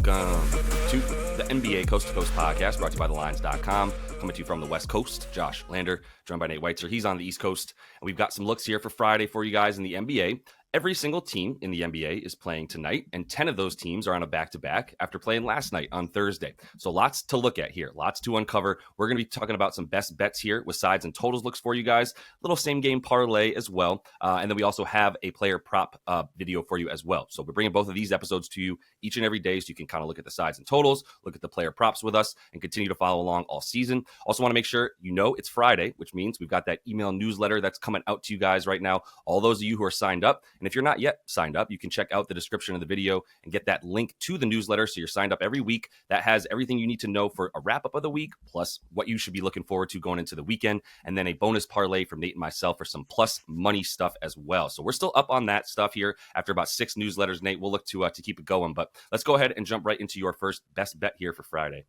Welcome to the NBA Coast to Coast podcast brought to you by thelines.com. Coming to you from the West Coast, Josh Lander, joined by Nate Weitzer. He's on the East Coast, and we've got some looks here for Friday for you guys in the NBA. Every single team in the NBA is playing tonight, and 10 of those teams are on a back-to-back after playing last night on Thursday. So lots to look at here, lots to uncover. We're going to be talking about some best bets here with sides and totals looks for you guys, little same-game parlay as well, and then we also have a player prop video for you as well. So we're bringing both of these episodes to you each and every day so you can kind of look at the sides and totals, look at the player props with us, and continue to follow along all season. Also want to make sure you know it's Friday, which means we've got that email newsletter that's coming out to you guys right now, all those of you who are signed up. And if you're not yet signed up, you can check out the description of the video and get that link to the newsletter. So you're signed up every week. That has everything you need to know for a wrap up of the week, plus what you should be looking forward to going into the weekend. And then a bonus parlay from Nate and myself for some plus money stuff as well. So we're still up on that stuff here after about 6 newsletters, Nate. We'll look to keep it going, but let's go ahead and jump right into your first best bet here for Friday.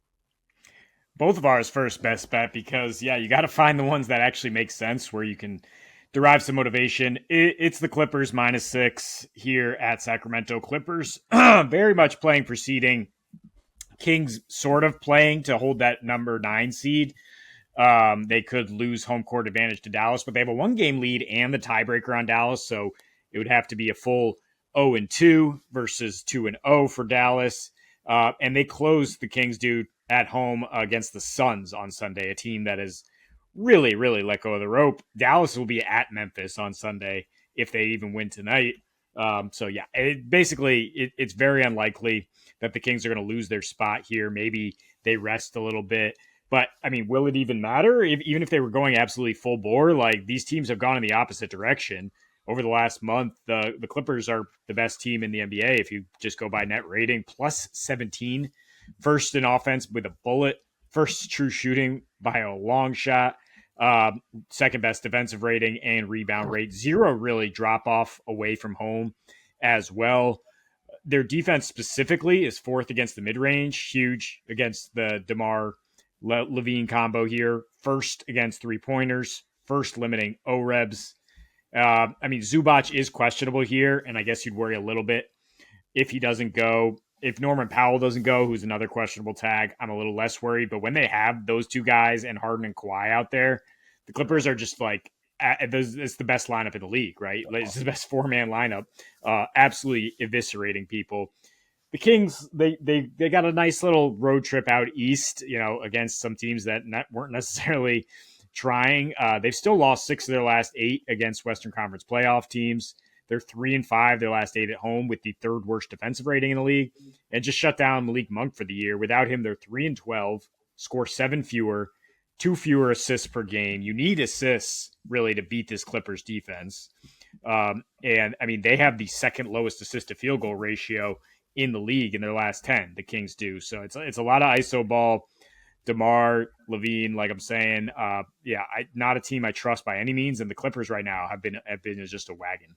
Both of ours first best bet because, you got to find the ones that actually make sense where you can derive some motivation. It's the Clippers -6 here at Sacramento. Clippers very much playing for seeding. Kings sort of playing to hold that number 9 seed. They could lose home court advantage to Dallas, but they have a 1-game lead and the tiebreaker on Dallas, so it would have to be a full 0-2 versus 2-0 for Dallas. And they closed, the Kings do, at home against the Suns on Sunday, a team that is really let go of the rope. Dallas will be at Memphis on Sunday if they even win tonight. It's very unlikely that the Kings are going to lose their spot here. Maybe they rest a little bit. But, will it even matter? Even if they were going absolutely full bore, like these teams have gone in the opposite direction. Over the last month, the Clippers are the best team in the NBA if you just go by net rating, plus 17. First in offense with a bullet. First true shooting by a long shot. Second best defensive rating and rebound rate. 0 really drop off away from home as well. Their defense specifically is 4th against the mid-range. Huge against the DeMar Levine combo here. First against three-pointers. First limiting O-Rebs. Zubac is questionable here, and I guess you'd worry a little bit if he doesn't go. If Norman Powell doesn't go, who's another questionable tag, I'm a little less worried. But when they have those two guys and Harden and Kawhi out there, the Clippers are just like, it's the best lineup in the league, right? It's the best 4-man lineup, absolutely eviscerating people. The Kings, they got a nice little road trip out east, against some teams that weren't necessarily trying. They've still lost 6 of their last 8 against Western Conference playoff teams. They're 3-5 their last 8 at home with the 3rd worst defensive rating in the league, and just shut down Malik Monk for the year. Without him, they're 3-12, score 7 fewer, 2 fewer assists per game. You need assists really to beat this Clippers defense. They have the 2nd lowest assist to field goal ratio in the league in their last 10. The Kings do. So it's a lot of ISO ball. DeMar, Levine, like I'm saying, not a team I trust by any means. And the Clippers right now have been just a wagon.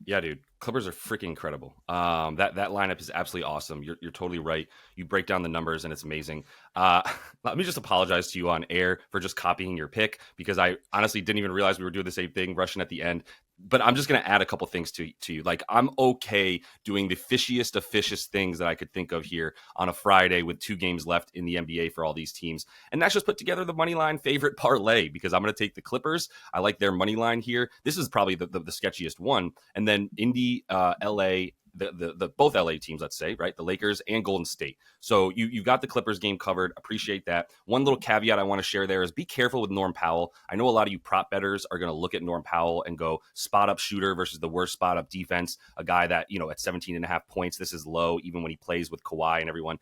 Yeah, dude, Clippers are freaking incredible. That lineup is absolutely awesome. You're totally right. You break down the numbers and it's amazing. Let me just apologize to you on air for just copying your pick because I honestly didn't even realize we were doing the same thing, rushing at the end. But I'm just going to add a couple things to you. Like, I'm okay doing the fishiest of fishiest things that I could think of here on a Friday with 2 games left in the NBA for all these teams. And that's just put together the money line favorite parlay because I'm going to take the Clippers. I like their money line here. This is probably the sketchiest one. And then Indy, LA, the both LA teams, let's say, right? The Lakers and Golden State. So you got the Clippers game covered. Appreciate that. One little caveat I want to share there is be careful with Norm Powell. I know a lot of you prop bettors are going to look at Norm Powell and go spot up shooter versus the worst spot up defense. A guy that, at 17.5 points, this is low, even when he plays with Kawhi and everyone.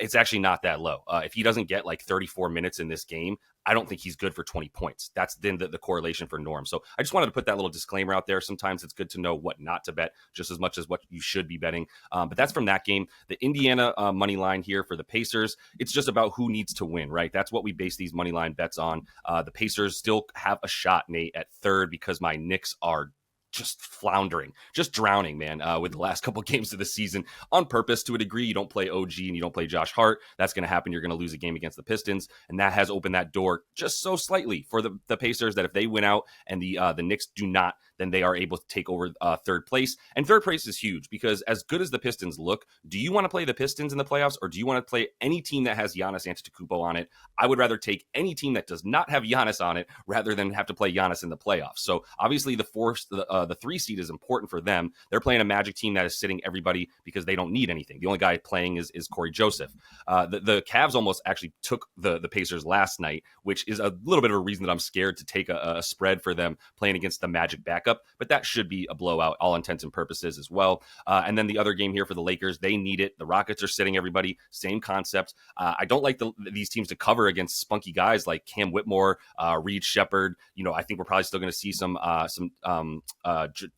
It's actually not that low. If he doesn't get like 34 minutes in this game, I don't think he's good for 20 points. That's then the correlation for Norm. So I just wanted to put that little disclaimer out there. Sometimes it's good to know what not to bet just as much as what you should be betting. But that's from that game. The Indiana money line here for the Pacers, it's just about who needs to win, right? That's what we base these money line bets on. The Pacers still have a shot, Nate, at 3rd because my Knicks are just floundering, just drowning, man, with the last couple of games of the season on purpose to a degree. You don't play OG and you don't play Josh Hart. That's going to happen. You're going to lose a game against the Pistons. And that has opened that door just so slightly for the Pacers that if they win out and the Knicks do not, then they are able to take over third place. And third place is huge because as good as the Pistons look, do you want to play the Pistons in the playoffs or do you want to play any team that has Giannis Antetokounmpo on it? I would rather take any team that does not have Giannis on it rather than have to play Giannis in the playoffs. So obviously the 3 seed is important for them. They're playing a Magic team that is sitting everybody because they don't need anything. The only guy playing is Corey Joseph. The Cavs almost actually took the Pacers last night, which is a little bit of a reason that I'm scared to take a spread for them playing against the Magic backup, but that should be a blowout all intents and purposes as well. And then the other game here for the Lakers, they need it. The Rockets are sitting everybody, same concept. I don't like these teams to cover against spunky guys like Cam Whitmore, Reed Shepherd. I think we're probably still going to see some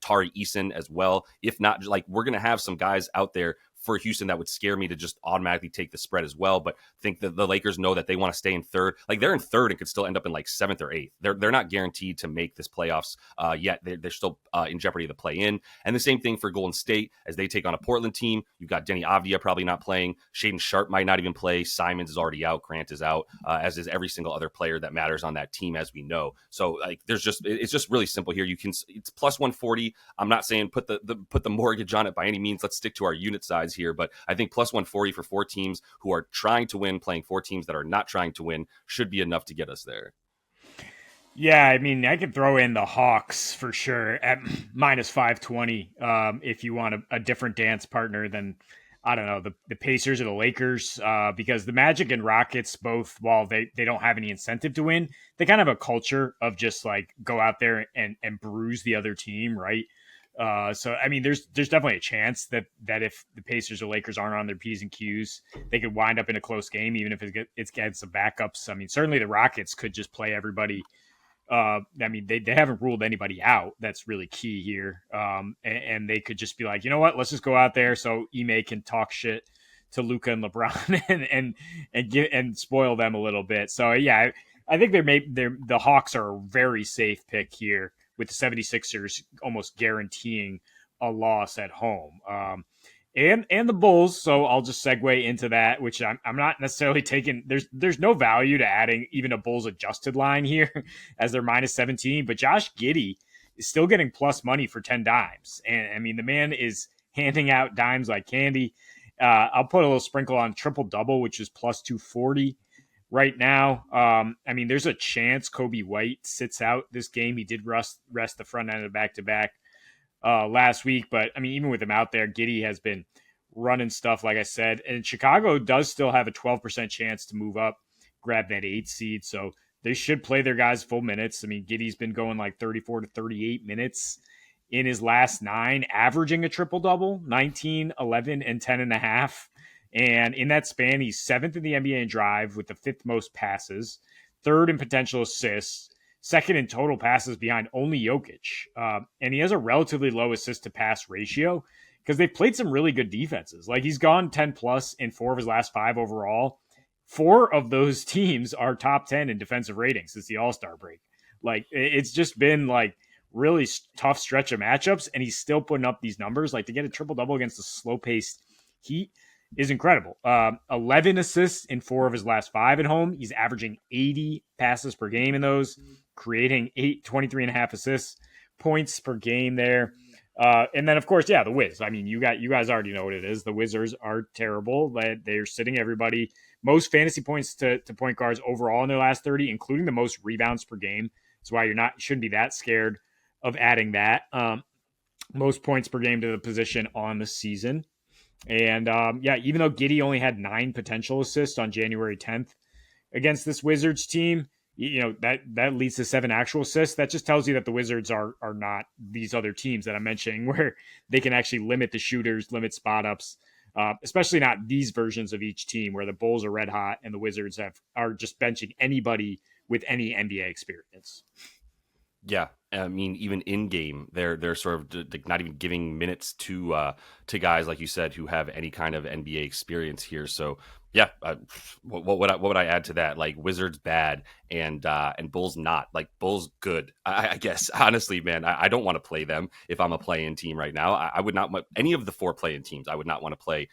Tari Eason as well. If not, like we're going to have some guys out there for Houston that would scare me to just automatically take the spread as well. But I think that the Lakers know that they want to stay in third. Like they're in third and could still end up in like 7th or 8th. They're not guaranteed to make this playoffs yet. They're still in jeopardy to play in. And the same thing for Golden State as they take on a Portland team. You've got Denny Avdia probably not playing. Shaedon Sharp might not even play. Simons is already out. Grant is out, as is every single other player that matters on that team, as we know. So like it's just really simple here. It's plus 140. I'm not saying put the mortgage on it by any means. Let's stick to our unit size here, but I think plus 140 for 4 teams who are trying to win, playing 4 teams that are not trying to win should be enough to get us there. Yeah, I mean, I could throw in the Hawks for sure at minus 520 if you want a different dance partner than, I don't know, the Pacers or the Lakers, because the Magic and Rockets both, while they don't have any incentive to win, they kind of have a culture of just like go out there and bruise the other team, right? So I mean, there's definitely a chance that if the Pacers or Lakers aren't on their P's and Q's, they could wind up in a close game, even if it's against some backups. I mean, certainly the Rockets could just play everybody. I mean, they haven't ruled anybody out. That's really key here. And they could just be like, you know what, let's just go out there so Ime can talk shit to Luka and LeBron and spoil them a little bit. So yeah, I think the Hawks are a very safe pick here, with the 76ers almost guaranteeing a loss at home. And the Bulls, so I'll just segue into that, which I'm not necessarily taking. There's no value to adding even a Bulls adjusted line here as they're minus 17, but Josh Giddey is still getting plus money for 10 dimes. And I mean, the man is handing out dimes like candy. I'll put a little sprinkle on triple double, which is plus 240. Right now, I mean, there's a chance Kobe White sits out this game. He did rest the front end of back-to-back last week, but I mean, even with him out there, Giddey has been running stuff, like I said. And Chicago does still have a 12% chance to move up, grab that 8th seed, so they should play their guys full minutes. I mean, Giddey's been going like 34 to 38 minutes in his last 9, averaging a triple-double, 19, 11, and 10.5. And in that span, he's 7th in the NBA in drive with the 5th most passes, 3rd in potential assists, 2nd in total passes behind only Jokic. And he has a relatively low assist to pass ratio because they've played some really good defenses. Like he's gone 10 plus in 4 of his last 5 overall. 4 of those teams are top 10 in defensive ratings since the All-Star break. Like it's just been like really tough stretch of matchups, and he's still putting up these numbers. Like to get a triple-double against a slow-paced Heat is incredible. 11 assists in 4 of his last 5 at home. He's averaging 80 passes per game in those, creating 23.5 assists, points per game there. And then, of course, yeah, the Wiz. I mean, you guys already know what it is. The Wizards are terrible. They're sitting everybody. Most fantasy points to point guards overall in their last 30, including the most rebounds per game. That's why shouldn't be that scared of adding that. Most points per game to the position on the season. And yeah, even though Giddey only had 9 potential assists on January 10th against this Wizards team, you know, that leads to 7 actual assists. That just tells you that the Wizards are not these other teams that I'm mentioning where they can actually limit the shooters, limit spot ups, especially not these versions of each team where the Bulls are red hot and the Wizards are just benching anybody with any NBA experience. Yeah, I mean, even in game, they're sort of not even giving minutes to guys like you said who have any kind of NBA experience here. So yeah, what would I add to that? Like Wizards bad and Bulls not. Like Bulls good. I guess honestly, man, I don't want to play them if I'm a play-in team right now. I would not any of the 4 play-in teams. I would not want to play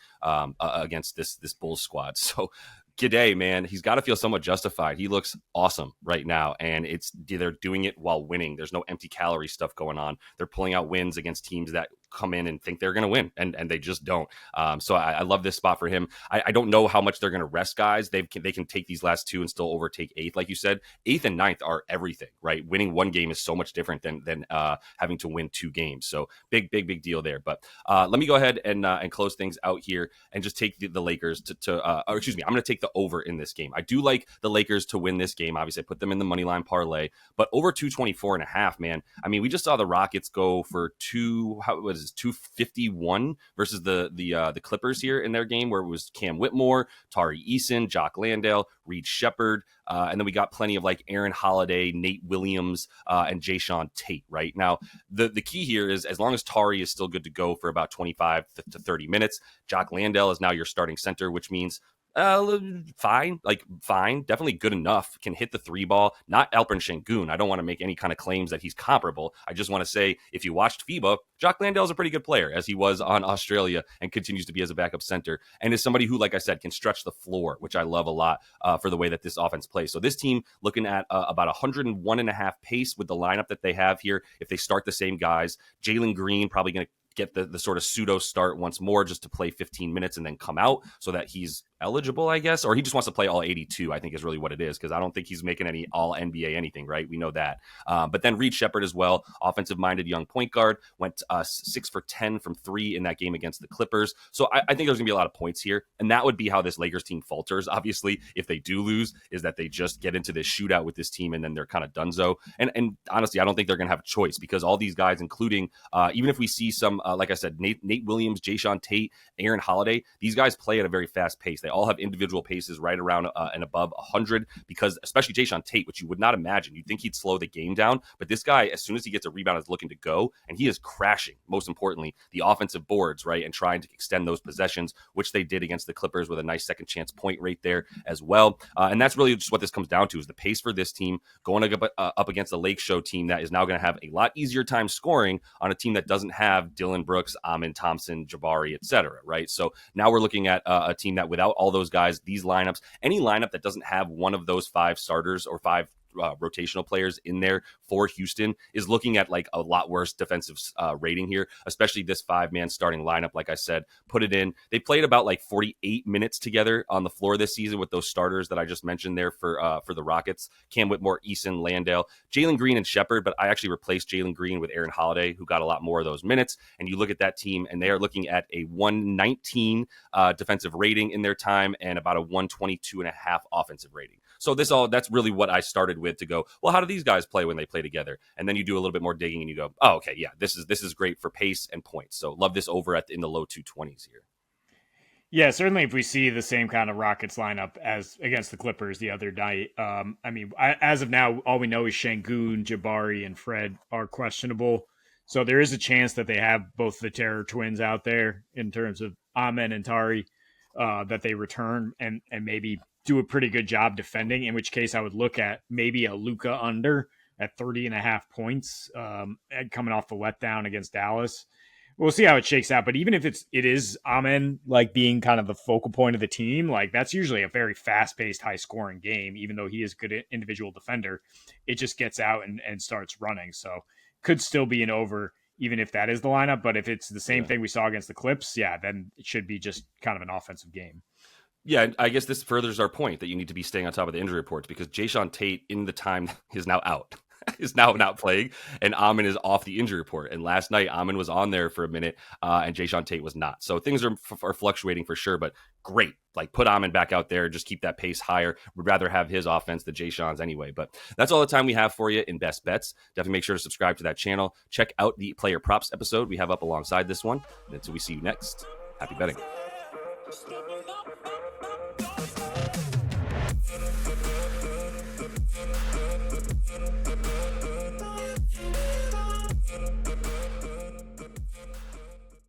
against this Bulls squad. So G'day, man. He's got to feel somewhat justified. He looks awesome right now, and they're doing it while winning. There's no empty calorie stuff going on. They're pulling out wins against teams that come in and think they're going to win, and they just don't. So I love this spot for him. I don't know how much they're going to rest guys. They can take these last two and still overtake eighth, like you said. Eighth and ninth are everything, right? Winning one game is so much different than having to win two games. So big deal there. But let me go ahead and close things out here and just take the Lakers or excuse me, I'm going to take the over in this game. I do like the Lakers to win this game. Obviously, I put them in the money line parlay, but over 224.5, man. I mean, we just saw the Rockets go for 251 versus the Clippers here in their game, where it was Cam Whitmore, Tari Eason, Jock Landale, Reed Shepherd, and then we got plenty of like Aaron Holiday, Nate Williams, and Jayshawn Tate. Right now, the key here is as long as Tari is still good to go for about 25 to 30 minutes, Jock Landale is now your starting center, which means fine, definitely good enough, can hit the three ball, not Alperen Şengün. I don't want to make any kind of claims that he's comparable. I just want to say, if you watched FIBA, Jock Landale is a pretty good player, as he was on Australia and continues to be as a backup center, and is somebody who, like I said, can stretch the floor, which I love a lot for the way that this offense plays. So this team looking at about 101.5 pace with the lineup that they have here. If they start the same guys, Jalen Green probably going to get the sort of pseudo start once more just to play 15 minutes and then come out so that he's eligible, I guess, or he just wants to play all 82, I think is really what it is, because I don't think he's making any all NBA anything, right? We know that. But then Reed Shepherd as well, offensive-minded young point guard, went 6 for 10 from 3 in that game against the Clippers. So I think there's going to be a lot of points here, and that would be how this Lakers team falters, obviously, if they do lose, is that they just get into this shootout with this team and then they're kind of donezo. And honestly, I don't think they're going to have a choice, because all these guys, including, even if we see some, like I said, Nate Williams, Jayshawn Tate, Aaron Holiday, these guys play at a very fast pace. They all have individual paces right around and above 100, because especially Jayshawn Tate, which you would not imagine. You'd think he'd slow the game down, but this guy, as soon as he gets a rebound, is looking to go, and he is crashing, most importantly, the offensive boards, right, and trying to extend those possessions, which they did against the Clippers with a nice second chance point right there as well. And that's really just what this comes down to, is the pace for this team going up against the Lake Show team that is now going to have a lot easier time scoring on a team that doesn't have Dylan Brooks, Amin Thompson, Jabari, etc. Right? So now we're looking at a team that without all those guys, these lineups, any lineup that doesn't have one of those 5 starters or 5 rotational players in there for Houston is looking at like a lot worse defensive rating here, especially this 5-man starting lineup. Like I said, put it in. They played about like 48 minutes together on the floor this season with those starters that I just mentioned there for the Rockets: Cam Whitmore, Eason, Landale, Jalen Green, and Shepherd. But I actually replaced Jalen Green with Aaron Holiday, who got a lot more of those minutes. And you look at that team, and they are looking at a 119 defensive rating in their time and about a 122.5 offensive rating. So that's really what I started with, to go, well, how do these guys play when they play together? And then you do a little bit more digging and you go, oh, okay, yeah, this is great for pace and points. So love this over in the low 220s here. Yeah, certainly if we see the same kind of Rockets lineup as against the Clippers the other night. I mean, as of now, all we know is Şengün, Jabari, and Fred are questionable. So there is a chance that they have both the Terror Twins out there in terms of Amen and Tari, that they return and maybe do a pretty good job defending, in which case I would look at maybe a Luka under at 30.5 points, coming off the letdown against Dallas. We'll see how it shakes out. But even if it is Amen like being kind of the focal point of the team, like that's usually a very fast-paced, high-scoring game. Even though he is a good individual defender, it just gets out and starts running. So could still be an over, even if that is the lineup. But if it's the same thing we saw against the Clips, then it should be just kind of an offensive game. Yeah, I guess this furthers our point that you need to be staying on top of the injury reports, because Jayshawn Tate, in the time, is now out. Is now not playing, and Amin is off the injury report. And last night, Amin was on there for a minute, and Jayshawn Tate was not. So things are fluctuating for sure, but great. Like, put Amin back out there, just keep that pace higher. Would rather have his offense than Jayshawn's anyway. But that's all the time we have for you in Best Bets. Definitely make sure to subscribe to that channel. Check out the player props episode we have up alongside this one. And until we see you next, happy betting.